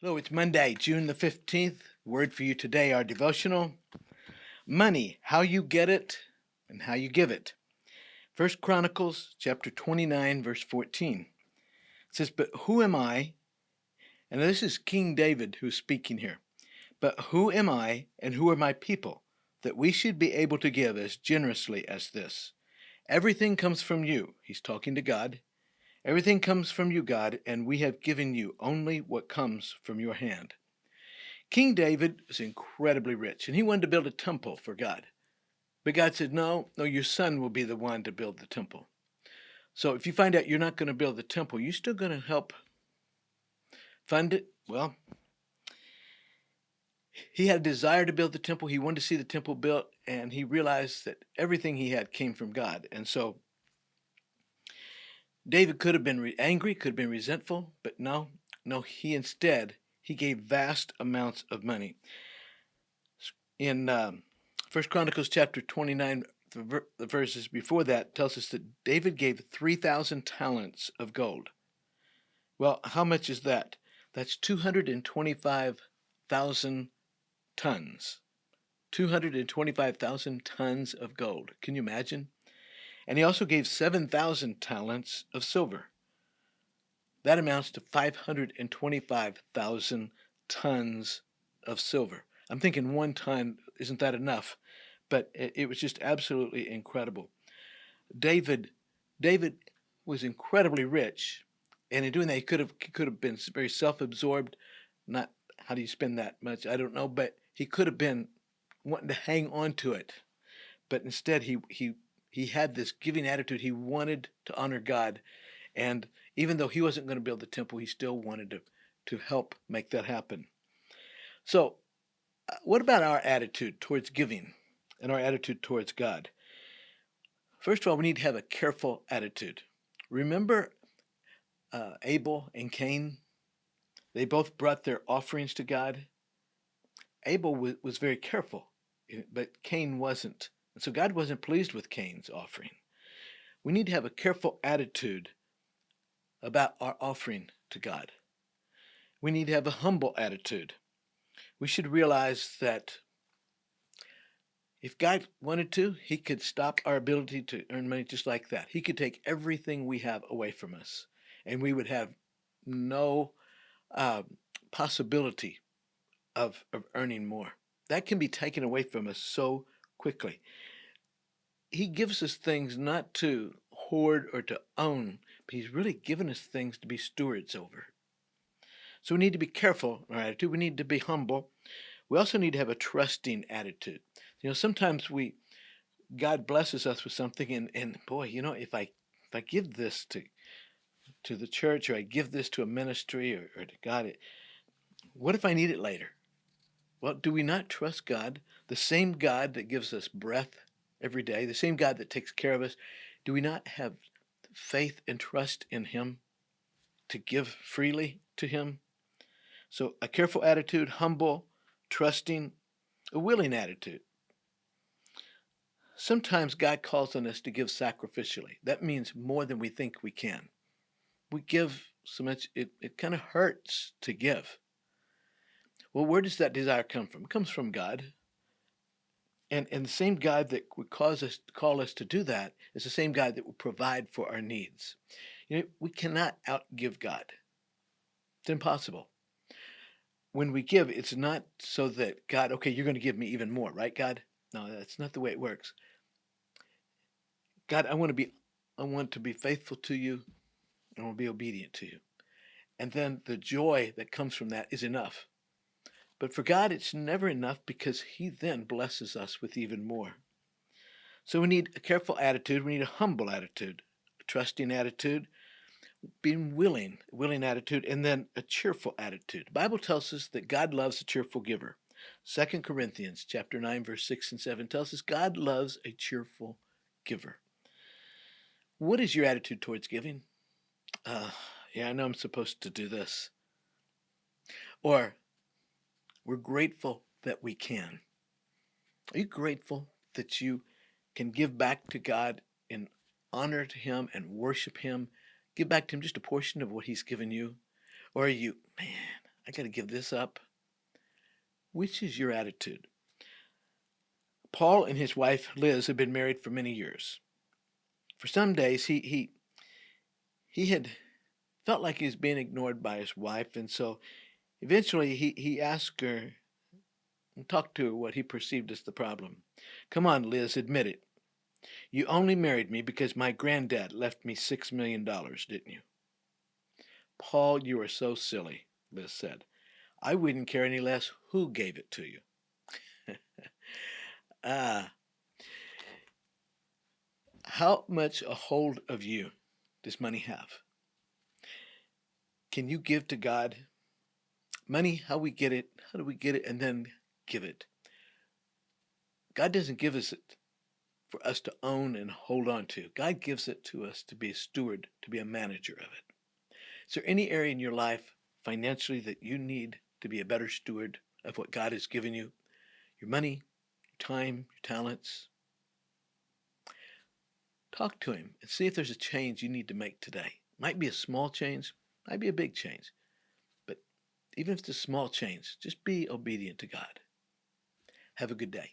Hello, it's Monday, June the 15th. Word for you today, our devotional. Money, how you get it and how you give it. First Chronicles chapter 29, verse 14. It says, "But who am I?" And this is King David who's speaking here. "But who am I and who are my people, that we should be able to give as generously as this? Everything comes from you." He's talking to God. "Everything comes from you, God, and we have given you only what comes from your hand." King David was incredibly rich, and he wanted to build a temple for God. But God said, no, your son will be the one to build the temple. So if you find out you're not going to build the temple, you're still going to help fund it? Well, he had a desire to build the temple. He wanted to see the temple built, and he realized that everything he had came from God. And so David could have been angry, could have been resentful, but no, he gave vast amounts of money. In 1 Chronicles chapter 29, the verses before that tells us that David gave 3,000 talents of gold. Well, how much is that? That's 225,000 tons. 225,000 tons of gold. Can you imagine? And he also gave 7,000 talents of silver. That amounts to 525,000 tons of silver. I'm thinking 1 ton, isn't that enough? But it was just absolutely incredible. David was incredibly rich, and in doing that, he could have been very self-absorbed. Not how do you spend that much? I don't know, but he could have been wanting to hang on to it. But instead, he had this giving attitude. He wanted to honor God, and even though he wasn't going to build the temple, he still wanted to help make that happen. So, what about our attitude towards giving and our attitude towards God? First of all, we need to have a careful attitude. Remember Abel and Cain? They both brought their offerings to God. Abel was very careful, but Cain wasn't. And so God wasn't pleased with Cain's offering. We need to have a careful attitude about our offering to God. We need to have a humble attitude. We should realize that if God wanted to, he could stop our ability to earn money just like that. He could take everything we have away from us, and we would have no possibility of earning more. That can be taken away from us so quickly. He gives us things not to hoard or to own, but he's really given us things to be stewards over. So we need to be careful in our attitude. We need to be humble. We also need to have a trusting attitude. Sometimes God blesses us with something, and boy, if I give this to the church, or I give this to a ministry, or to God, what if I need it later? Well, do we not trust God, the same God that gives us breath every day, the same God that takes care of us? Do we not have faith and trust in him to give freely to him? So a careful attitude, humble, trusting, a willing attitude. Sometimes God calls on us to give sacrificially. That means more than we think we can. We give so much, it kind of hurts to give. Well, where does that desire come from? It comes from God. And the same God that would call us to do that is the same God that will provide for our needs. We cannot outgive God. It's impossible. When we give, it's not so that God, okay, you're going to give me even more, right, God? No, that's not the way it works. God, I want to be faithful to you. I want to be obedient to you. And then the joy that comes from that is enough. But for God, it's never enough, because he then blesses us with even more. So we need a careful attitude. We need a humble attitude, a trusting attitude, being willing attitude, and then a cheerful attitude. The Bible tells us that God loves a cheerful giver. 2 Corinthians chapter 9, verse 6 and 7 tells us God loves a cheerful giver. What is your attitude towards giving? Yeah, I know I'm supposed to do this. Or, we're grateful that we can. Are you grateful that you can give back to God in honor to him and worship him? Give back to him just a portion of what he's given you? Or are you, man, I got to give this up. Which is your attitude? Paul and his wife Liz had been married for many years. For some days, he had felt like he was being ignored by his wife, and so eventually he asked her and talked to her what he perceived as the problem. Come on, Liz, admit it. You only married me because my granddad left me $6 million, didn't you? Paul, you are so silly, Liz said. I wouldn't care any less who gave it to you. Ah, how much a hold of you does money have? Can you give to God? Money, how we get it, how do we get it, and then give it? God doesn't give us it for us to own and hold on to. God gives it to us to be a steward, to be a manager of it. Is there any area in your life financially that you need to be a better steward of what God has given you? Your money, your time, your talents? Talk to Him and see if there's a change you need to make today. Might be a small change, might be a big change. But even if it's a small change, just be obedient to God. Have a good day.